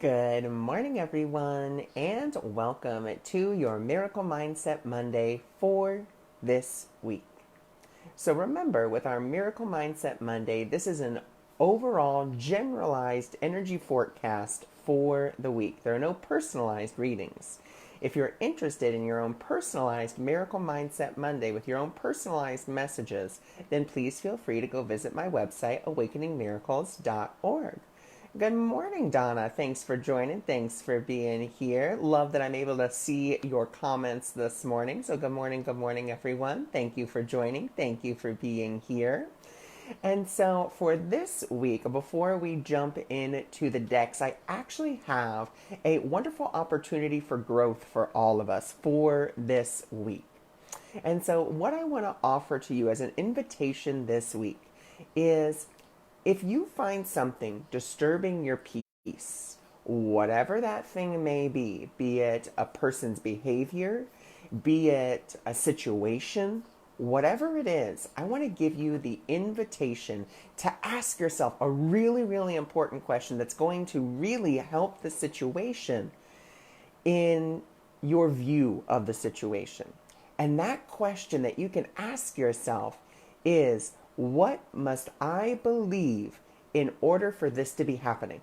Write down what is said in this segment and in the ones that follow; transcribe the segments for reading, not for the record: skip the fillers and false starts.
Good morning, everyone, and welcome to your Miracle Mindset Monday for this week. So, remember, with our Miracle Mindset Monday, this is an overall generalized energy forecast for the week. There are no personalized readings. If you're interested in your own personalized Miracle Mindset Monday with your own personalized messages, then please feel free to go visit my website, awakeningmiracles.org. Good morning, Donna. Thanks for joining. Thanks for being here. Love that I'm able to see your comments this morning. So, good morning, everyone. Thank you for joining. Thank you for being here. And so, for this week, before we jump into the decks, I actually have a wonderful opportunity for growth for all of us for this week. And so, what I want to offer to you as an invitation this week is if you find something disturbing your peace, whatever that thing may be it a person's behavior, be it a situation, whatever it is, I want to give you the invitation to ask yourself a really, really important question that's going to really help the situation in your view of the situation. And that question that you can ask yourself is, what must I believe in order for this to be happening?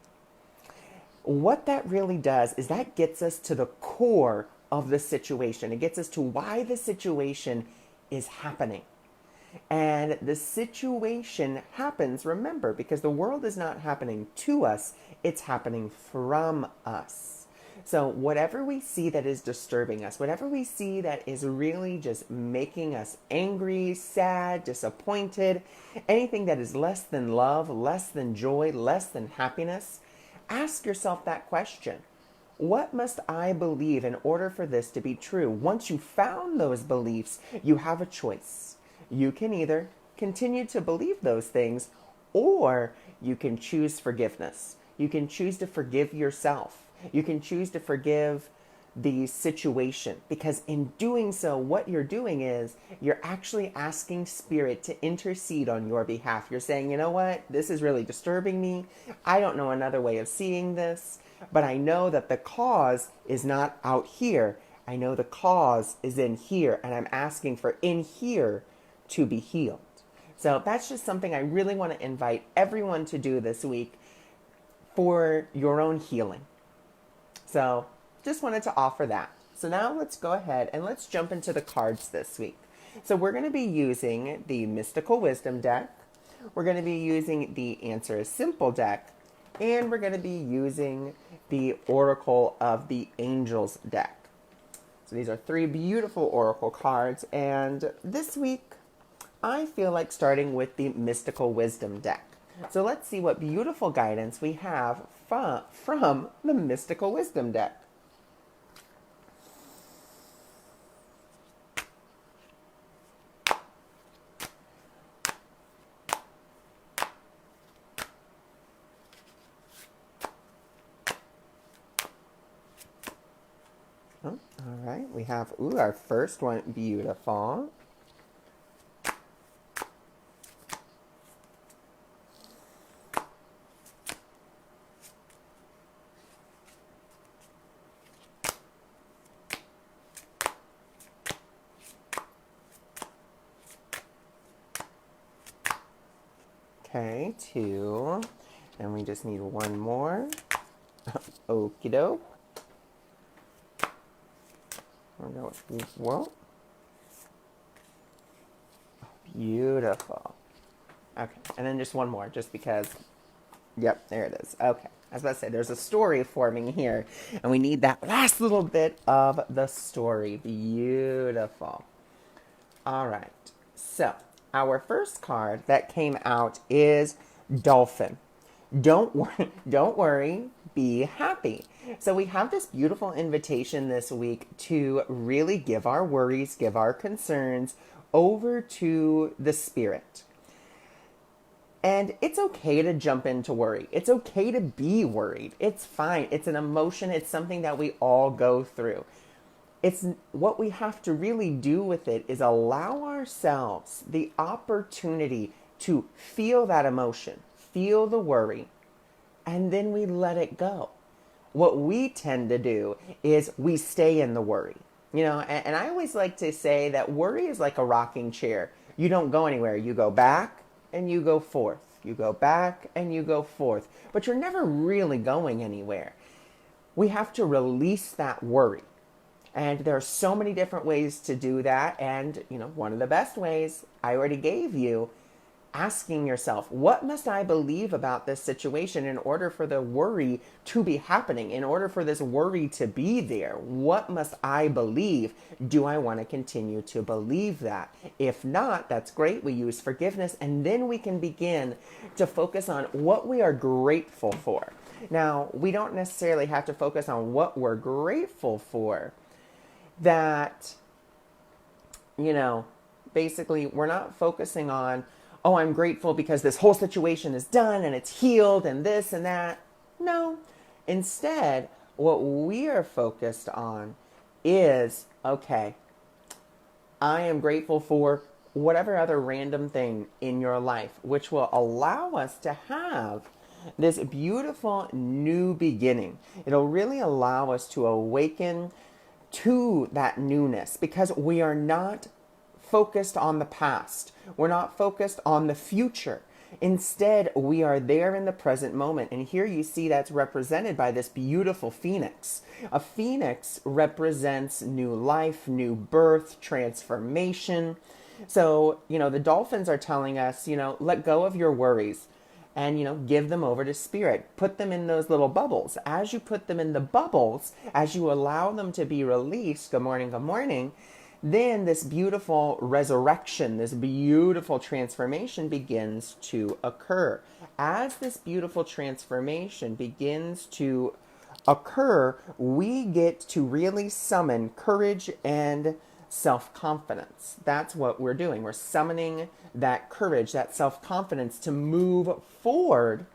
What that really does is that gets us to the core of the situation. It gets us to why the situation is happening. And the situation happens, remember, because the world is not happening to us, it's happening from us. So, whatever we see that is disturbing us, whatever we see that is really just making us angry, sad, disappointed, anything that is less than love, less than joy, less than happiness, ask yourself that question. What must I believe in order for this to be true? Once you found those beliefs, you have a choice. You can either continue to believe those things, or you can choose forgiveness. You can choose to forgive yourself. You can choose to forgive the situation, because in doing so, what you're doing is you're actually asking spirit to intercede on your behalf. You're saying, you know what, this is really disturbing me. I don't know another way of seeing this, but I know that the cause is not out here. I know the cause is in here, and I'm asking for in here to be healed. So that's just something I really want to invite everyone to do this week for your own healing. So just wanted to offer that. So now let's go ahead and let's jump into the cards this week. So we're going to be using the Mystical Wisdom deck. We're going to be using the Answer is Simple deck. And we're going to be using the Oracle of the Angels deck. So these are three beautiful Oracle cards. And this week, I feel like starting with the Mystical Wisdom deck. So let's see what beautiful guidance we have from the Mystical Wisdom deck. Oh, all right, we have, our first one, beautiful. Okay, two. And we just need one more. Okie doke. Whoa. Beautiful. Okay, and then just one more, just because. Yep, there it is. Okay, I was about to say, there's a story forming here, and we need that last little bit of the story. Beautiful. All right, so our first card that came out is Dolphin. Don't worry, be happy. So we have this beautiful invitation this week to really give our worries, give our concerns over to the spirit. And it's okay to jump into worry. It's okay to be worried. It's fine. It's an emotion. It's something that we all go through. It's what we have to really do with it is allow ourselves the opportunity to feel that emotion, feel the worry, and then we let it go. what we tend to do is we stay in the worry. And I always like to say that worry is like a rocking chair. You don't go anywhere. You go back and you go forth. You go back and you go forth. But you're never really going anywhere. We have to release that worry. And there are so many different ways to do that. And, one of the best ways I already gave you, asking yourself, what must I believe about this situation in order for the worry to be happening, in order for this worry to be there? What must I believe? Do I want to continue to believe that? If not, that's great. We use forgiveness, and then we can begin to focus on what we are grateful for. Now, we don't necessarily have to focus on what we're grateful for. That, basically we're not focusing on, oh, I'm grateful because this whole situation is done and it's healed and this and that. No. Instead, what we are focused on is, okay, I am grateful for whatever other random thing in your life, which will allow us to have this beautiful new beginning. It'll really allow us to awaken to that newness because we are not focused on the past. We're not focused on the future. Instead, we are there in the present moment. And here you see that's represented by this beautiful phoenix. A phoenix represents new life, new birth, transformation. So, the dolphins are telling us, let go of your worries and, give them over to spirit. Put them in those little bubbles. As you put them in the bubbles, as you allow them to be released, good morning, then this beautiful resurrection, this beautiful transformation begins to occur. As this beautiful transformation begins to occur, we get to really summon courage and self-confidence. That's what we're doing. We're summoning that courage, that self-confidence to move forward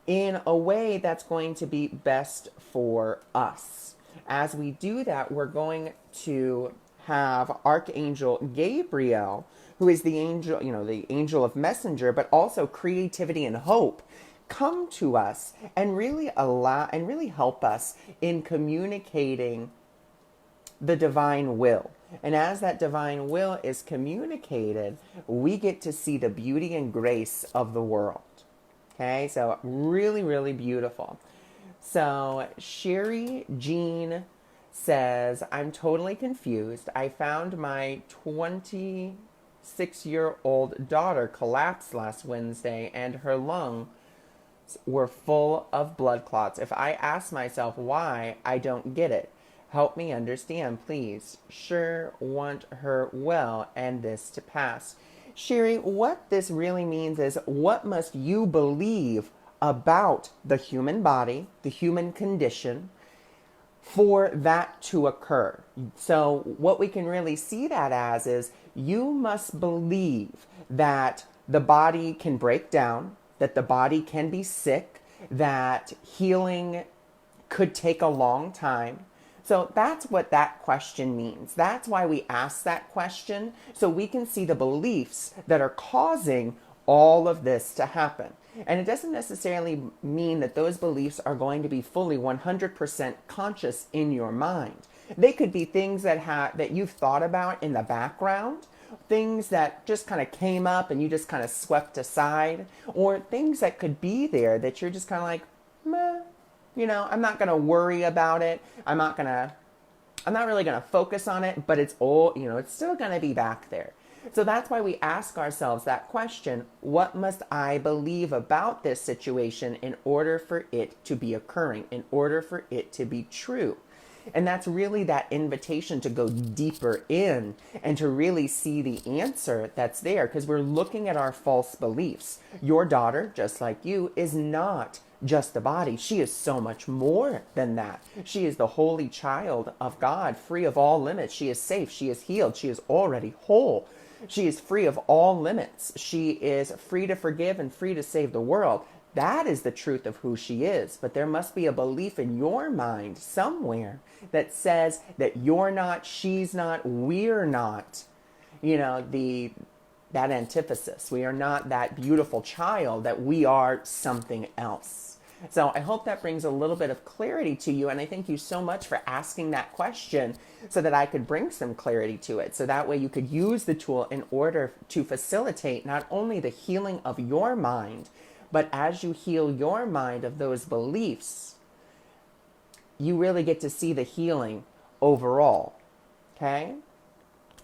in a way that's going to be best for us. As we do that, we're going to have Archangel Gabriel, who is the angel, the angel of messenger, but also creativity and hope, come to us and really help us in communicating the divine will. And as that divine will is communicated, we get to see the beauty and grace of the world. Okay, so really, really beautiful. So Sherry Jean says, I'm totally confused. I found my 26-year-old daughter collapsed last Wednesday and her lungs were full of blood clots. If I ask myself why, I don't get it. Help me understand, please. Sure want her well and this to pass. Sherry, what this really means is, what must you believe about the human body, the human condition, for that to occur? So what we can really see that as is, you must believe that the body can break down, that the body can be sick, that healing could take a long time. So that's what that question means. That's why we ask that question, so we can see the beliefs that are causing all of this to happen. And it doesn't necessarily mean that those beliefs are going to be fully 100% conscious in your mind. They could be things that you've thought about in the background, things that just kind of came up and you just kind of swept aside, or things that could be there that you're just kind of like, meh, I'm not going to worry about it. I'm not really going to focus on it, but it's it's still going to be back there. So that's why we ask ourselves that question, what must I believe about this situation in order for it to be occurring, in order for it to be true? And that's really that invitation to go deeper in and to really see the answer that's there, because we're looking at our false beliefs. Your daughter, just like you, is not just the body. She is so much more than that. She is the holy child of God, free of all limits. She is safe. She is healed. She is already whole. She is free of all limits. She is free to forgive and free to save the world. That is the truth of who she is. But there must be a belief in your mind somewhere that says that you're not, she's not, we're not, that antithesis. We are not that beautiful child, that we are something else. So I hope that brings a little bit of clarity to you. And I thank you so much for asking that question so that I could bring some clarity to it. So that way you could use the tool in order to facilitate not only the healing of your mind, but as you heal your mind of those beliefs, you really get to see the healing overall. Okay?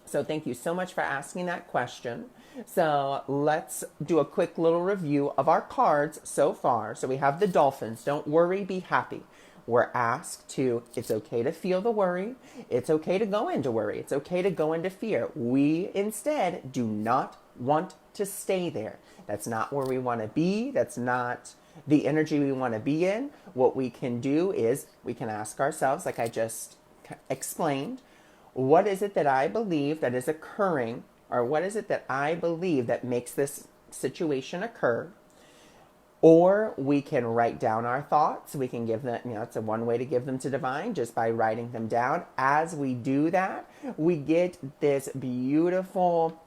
So thank you so much for asking that question. So let's do a quick little review of our cards so far. So we have the dolphins. Don't worry, be happy. We're asked to, it's okay to feel the worry. It's okay to go into worry. It's okay to go into fear. We instead do not want to stay there. That's not where we want to be. That's not the energy we want to be in. What we can do is we can ask ourselves, like I just explained, what is it that I believe that is occurring, or what is it that I believe that makes this situation occur? Or we can write down our thoughts. We can give them, it's a one way to give them to divine, just by writing them down. As we do that, we get this beautiful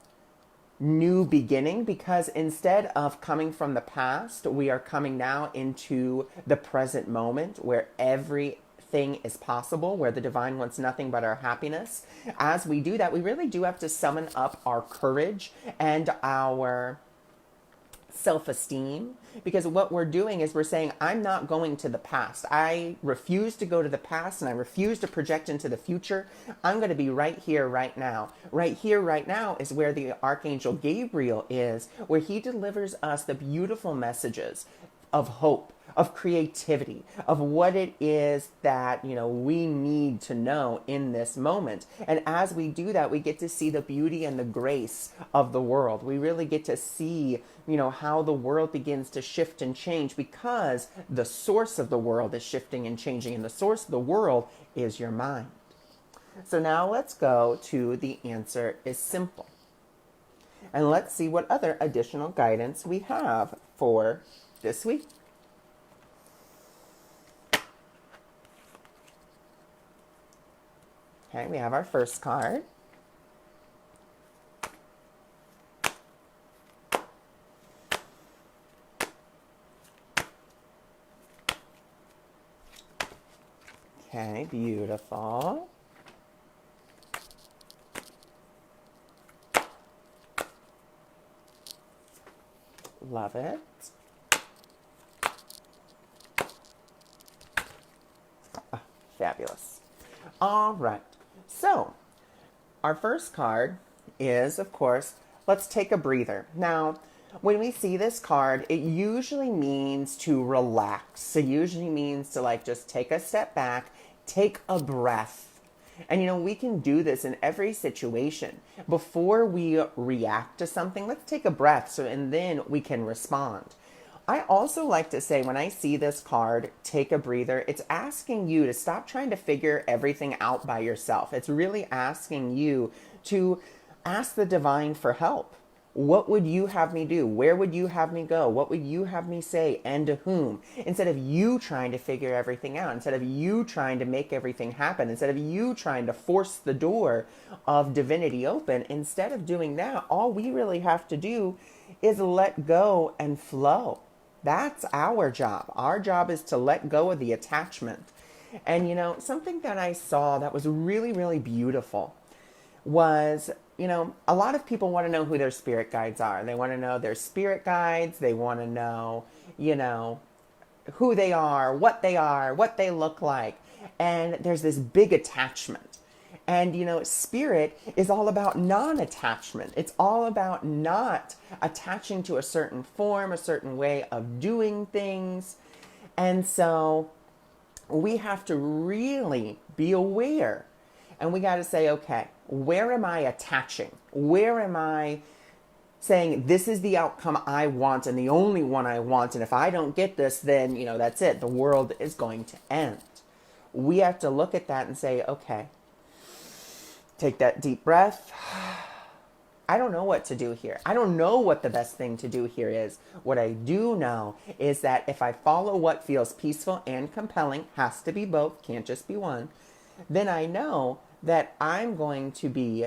new beginning, because instead of coming from the past, we are coming now into the present moment where everything is possible, where the divine wants nothing but our happiness. As we do that, we really do have to summon up our courage and our self-esteem, because what we're doing is we're saying, I'm not going to the past. I refuse to go to the past, and I refuse to project into the future. I'm going to be right here, right now. Right here, right now is where the Archangel Gabriel is, where he delivers us the beautiful messages of hope, of creativity, of what it is that, we need to know in this moment. And as we do that, we get to see the beauty and the grace of the world. We really get to see, how the world begins to shift and change, because the source of the world is shifting and changing, and the source of the world is your mind. So now let's go to the answer is simple. And let's see what other additional guidance we have for this week. Okay, we have our first card. Okay, beautiful. Love it. Fabulous. All right. So, our first card is, of course, let's take a breather. Now, when we see this card, it usually means to relax. It usually means to just take a step back, take a breath. And we can do this in every situation. Before we react to something, let's take a breath, and then we can respond. I also like to say, when I see this card, take a breather, it's asking you to stop trying to figure everything out by yourself. It's really asking you to ask the divine for help. What would you have me do? Where would you have me go? What would you have me say, and to whom? Instead of you trying to figure everything out, instead of you trying to make everything happen, instead of you trying to force the door of divinity open, instead of doing that, all we really have to do is let go and flow. That's our job. Our job is to let go of the attachment. And something that I saw that was really, really beautiful was, a lot of people want to know who their spirit guides are. They want to know their spirit guides. They want to know, who they are, what they look like. And there's this big attachment. And, spirit is all about non-attachment. It's all about not attaching to a certain form, a certain way of doing things. And so we have to really be aware. And we got to say, okay, where am I attaching? Where am I saying, this is the outcome I want and the only one I want, and if I don't get this, then, that's it. The world is going to end. We have to look at that and say, okay, take that deep breath. I don't know what to do here. I don't know what the best thing to do here is. What I do know is that if I follow what feels peaceful and compelling, has to be both, can't just be one, then I know that I'm going to be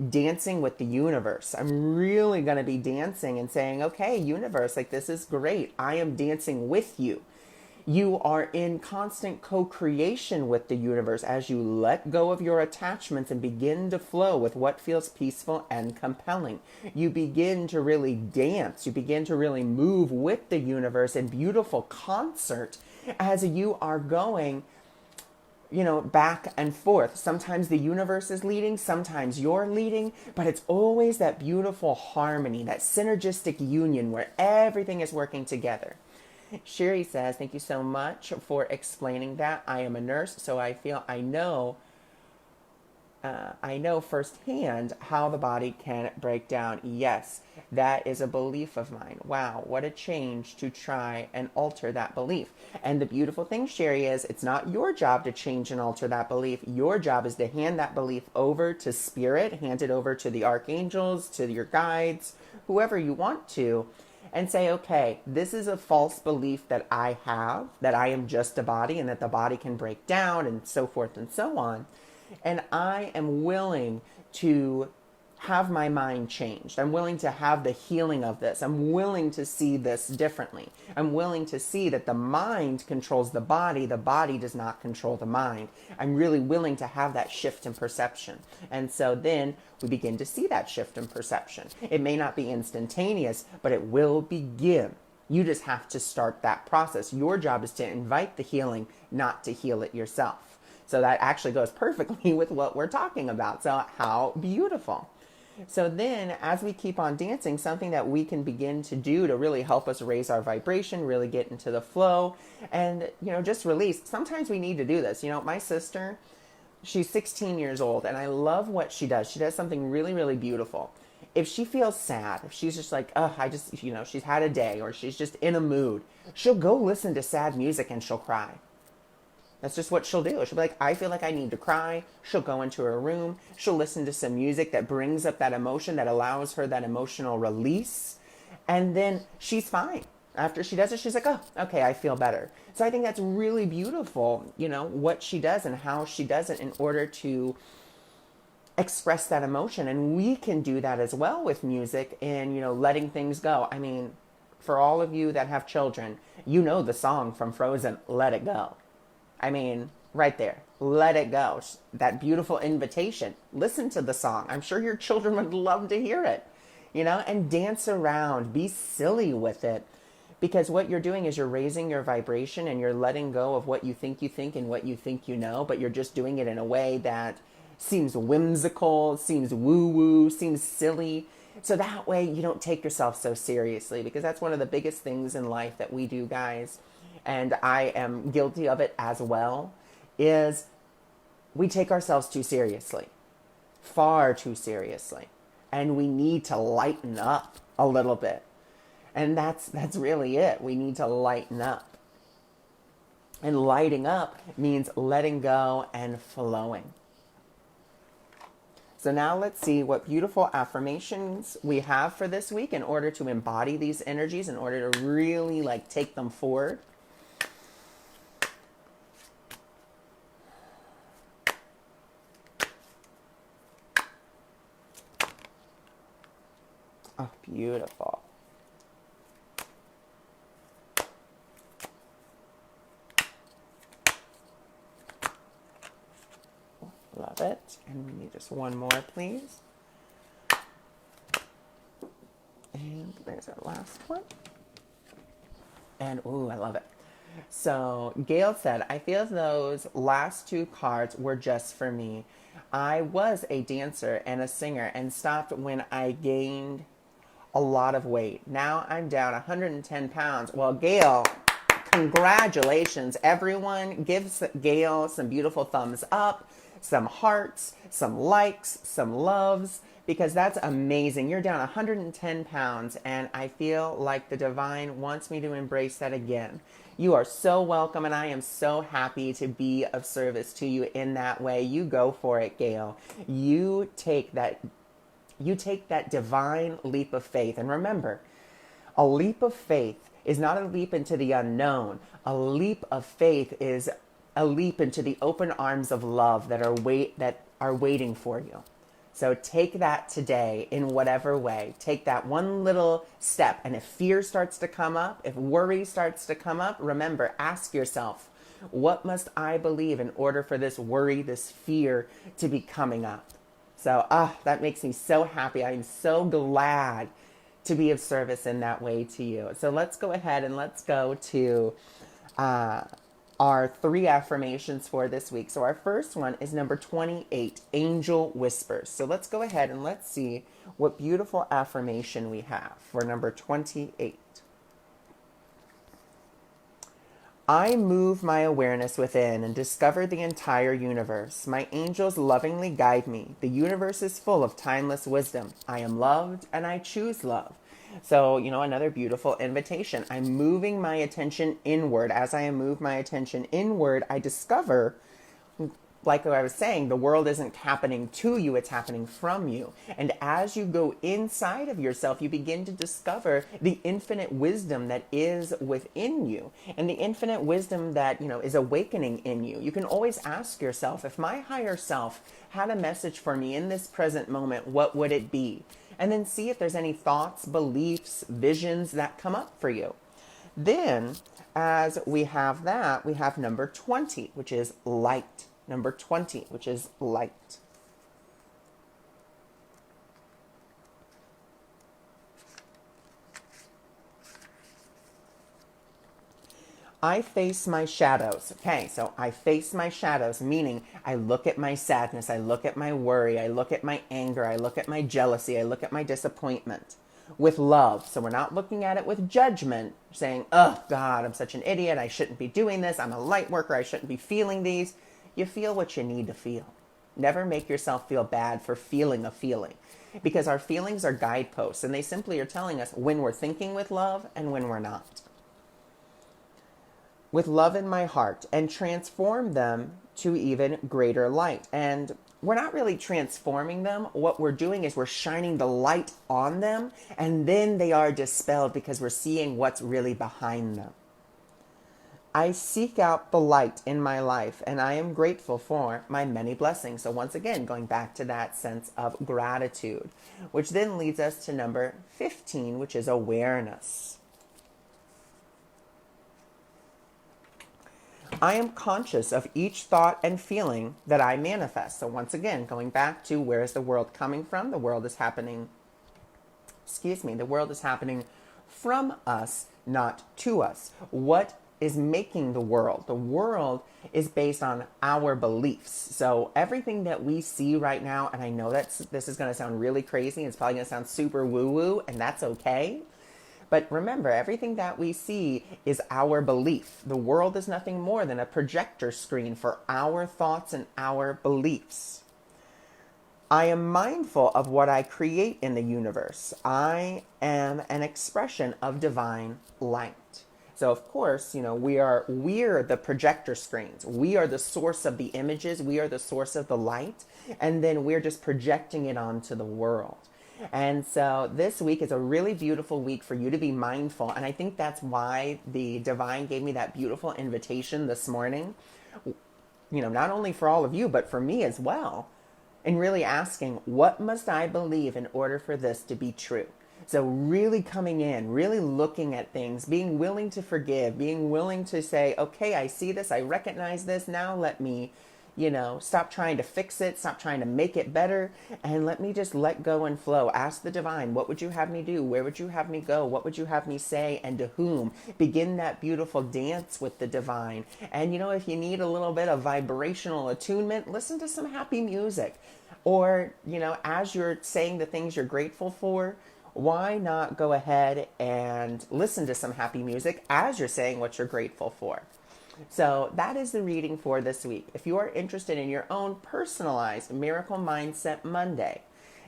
dancing with the universe. I'm really going to be dancing and saying, okay, universe, this is great. I am dancing with you. You are in constant co-creation with the universe as you let go of your attachments and begin to flow with what feels peaceful and compelling. You begin to really dance. You begin to really move with the universe in beautiful concert as you are going, back and forth. Sometimes the universe is leading, sometimes you're leading, but it's always that beautiful harmony, that synergistic union where everything is working together. Sherry says, thank you so much for explaining that. I am a nurse, so I feel I know firsthand how the body can break down. Yes, that is a belief of mine. Wow, what a change to try and alter that belief. And the beautiful thing, Sherry, is it's not your job to change and alter that belief. Your job is to hand that belief over to spirit, hand it over to the archangels, to your guides, whoever you want to, and say, okay, this is a false belief that I have, that I am just a body and that the body can break down and so forth and so on. And I am willing to have my mind changed. I'm willing to have the healing of this. I'm willing to see this differently. I'm willing to see that the mind controls the body does not control the mind. I'm really willing to have that shift in perception. And so then we begin to see that shift in perception. It may not be instantaneous, but it will begin. You just have to start that process. Your job is to invite the healing, not to heal it yourself. So that actually goes perfectly with what we're talking about. So how beautiful. So then as we keep on dancing, something that we can begin to do to really help us raise our vibration, really get into the flow and, just release. Sometimes we need to do this. My sister, she's 16 years old and I love what she does. She does something really, really beautiful. If she feels sad, if she's just like, she's had a day or she's just in a mood, she'll go listen to sad music and she'll cry. That's just what she'll do. She'll be like, I feel like I need to cry. She'll go into her room. She'll listen to some music that brings up that emotion, that allows her that emotional release. And then she's fine. After she does it, she's like, oh, okay, I feel better. So I think that's really beautiful, what she does and how she does it in order to express that emotion. And we can do that as well with music and, letting things go. I mean, for all of you that have children, the song from Frozen, Let It Go. I mean, right there, let it go. That beautiful invitation. Listen to the song. I'm sure your children would love to hear it, and dance around, be silly with it. Because what you're doing is you're raising your vibration and you're letting go of what you think and what you think but you're just doing it in a way that seems whimsical, seems woo-woo, seems silly. So that way you don't take yourself so seriously, because that's one of the biggest things in life that we do, guys. And I am guilty of it as well, is we take ourselves too seriously, far too seriously. And we need to lighten up a little bit. And that's really it. We need to lighten up. And lighting up means letting go and flowing. So now let's see what beautiful affirmations we have for this week in order to embody these energies, in order to really take them forward. Oh, beautiful. Love it. And we need just one more, please. And there's our last one. And, ooh, I love it. So Gail said, I feel those last two cards were just for me. I was a dancer and a singer and stopped when I gained a lot of weight. Now I'm down 110 pounds. Well, Gail, congratulations. Everyone gives Gail some beautiful thumbs up, some hearts, some likes, some loves, because that's amazing. You're down 110 pounds, and I feel like the divine wants me to embrace that again. You are so welcome, and I am so happy to be of service to you in that way. You go for it, Gail. You take that divine leap of faith. And remember, a leap of faith is not a leap into the unknown. A leap of faith is a leap into the open arms of love that are waiting for you. So take that today in whatever way. Take that one little step. And if fear starts to come up, if worry starts to come up, remember, ask yourself, what must I believe in order for this worry, this fear to be coming up? So, that makes me so happy. I'm so glad to be of service in that way to you. So let's go ahead and let's go to our 3 affirmations for this week. So our first one is number 28, Angel Whispers. So let's go ahead and let's see what beautiful affirmation we have for number 28. I move my awareness within and discover the entire universe. My angels lovingly guide me. The universe is full of timeless wisdom. I am loved and I choose love. So, another beautiful invitation. I'm moving my attention inward. As I move my attention inward, I discover, like I was saying, the world isn't happening to you, it's happening from you. And as you go inside of yourself, you begin to discover the infinite wisdom that is within you and the infinite wisdom that, is awakening in you. You can always ask yourself, if my higher self had a message for me in this present moment, what would it be? And then see if there's any thoughts, beliefs, visions that come up for you. Then, as we have that, we have number 20, which is light. Number 20, which is light. I face my shadows. Okay, so I face my shadows, meaning I look at my sadness, I look at my worry, I look at my anger, I look at my jealousy, I look at my disappointment with love. So we're not looking at it with judgment, saying, oh God, I'm such an idiot, I shouldn't be doing this, I'm a light worker, I shouldn't be feeling these. You feel what you need to feel. Never make yourself feel bad for feeling a feeling, because our feelings are guideposts and they simply are telling us when we're thinking with love and when we're not. With love in my heart, and transform them to even greater light. And we're not really transforming them. What we're doing is we're shining the light on them, and then they are dispelled because we're seeing what's really behind them. I seek out the light in my life, and I am grateful for my many blessings. So once again, going back to that sense of gratitude, which then leads us to number 15, which is awareness. I am conscious of each thought and feeling that I manifest. So once again, going back to where is the world coming from? The world is happening, the world is happening from us, not to us. What is making the world? The world is based on our beliefs. So everything that we see right now, and I know this is going to sound really crazy, it's probably going to sound super woo-woo, and that's okay. But remember, everything that we see is our belief. The world is nothing more than a projector screen for our thoughts and our beliefs. I am mindful of what I create in the universe. I am an expression of divine light. So of course, we're the projector screens. We are the source of the images. We are the source of the light. And then we're just projecting it onto the world. And so this week is a really beautiful week for you to be mindful. And I think that's why the divine gave me that beautiful invitation this morning, not only for all of you, but for me as well. And really asking, what must I believe in order for this to be true? So really coming in, really looking at things, being willing to forgive, being willing to say, okay, I see this, I recognize this, now let me stop trying to fix it, stop trying to make it better, and let me just let go and flow. Ask the divine, what would you have me do? Where would you have me go? What would you have me say, and to whom? Begin that beautiful dance with the divine. And if you need a little bit of vibrational attunement, listen to some happy music. Or, as you're saying the things you're grateful for, why not go ahead and listen to some happy music as you're saying what you're grateful for? So that is the reading for this week. If you are interested in your own personalized Miracle Mindset Monday,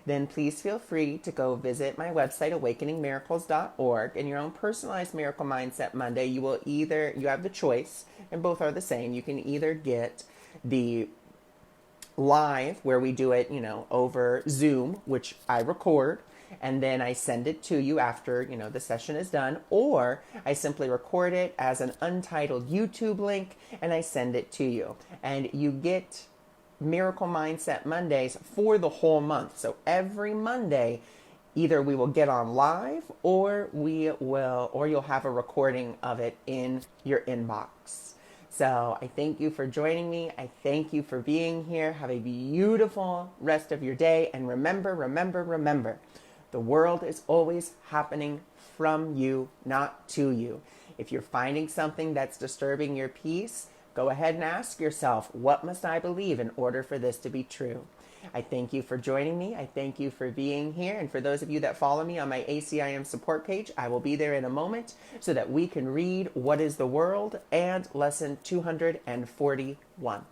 then please feel free to go visit my website, awakeningmiracles.org. In your own personalized Miracle Mindset Monday, you have the choice, and both are the same. You can either get the live, where we do it, over Zoom, which I record, and then I send it to you after, the session is done, or I simply record it as an untitled YouTube link and I send it to you. And you get Miracle Mindset Mondays for the whole month. So every Monday, either we will get on live or you'll have a recording of it in your inbox. So I thank you for joining me. I thank you for being here. Have a beautiful rest of your day. And remember, the world is always happening from you, not to you. If you're finding something that's disturbing your peace, go ahead and ask yourself, what must I believe in order for this to be true? I thank you for joining me. I thank you for being here. And for those of you that follow me on my ACIM support page, I will be there in a moment so that we can read What is the World and lesson 241.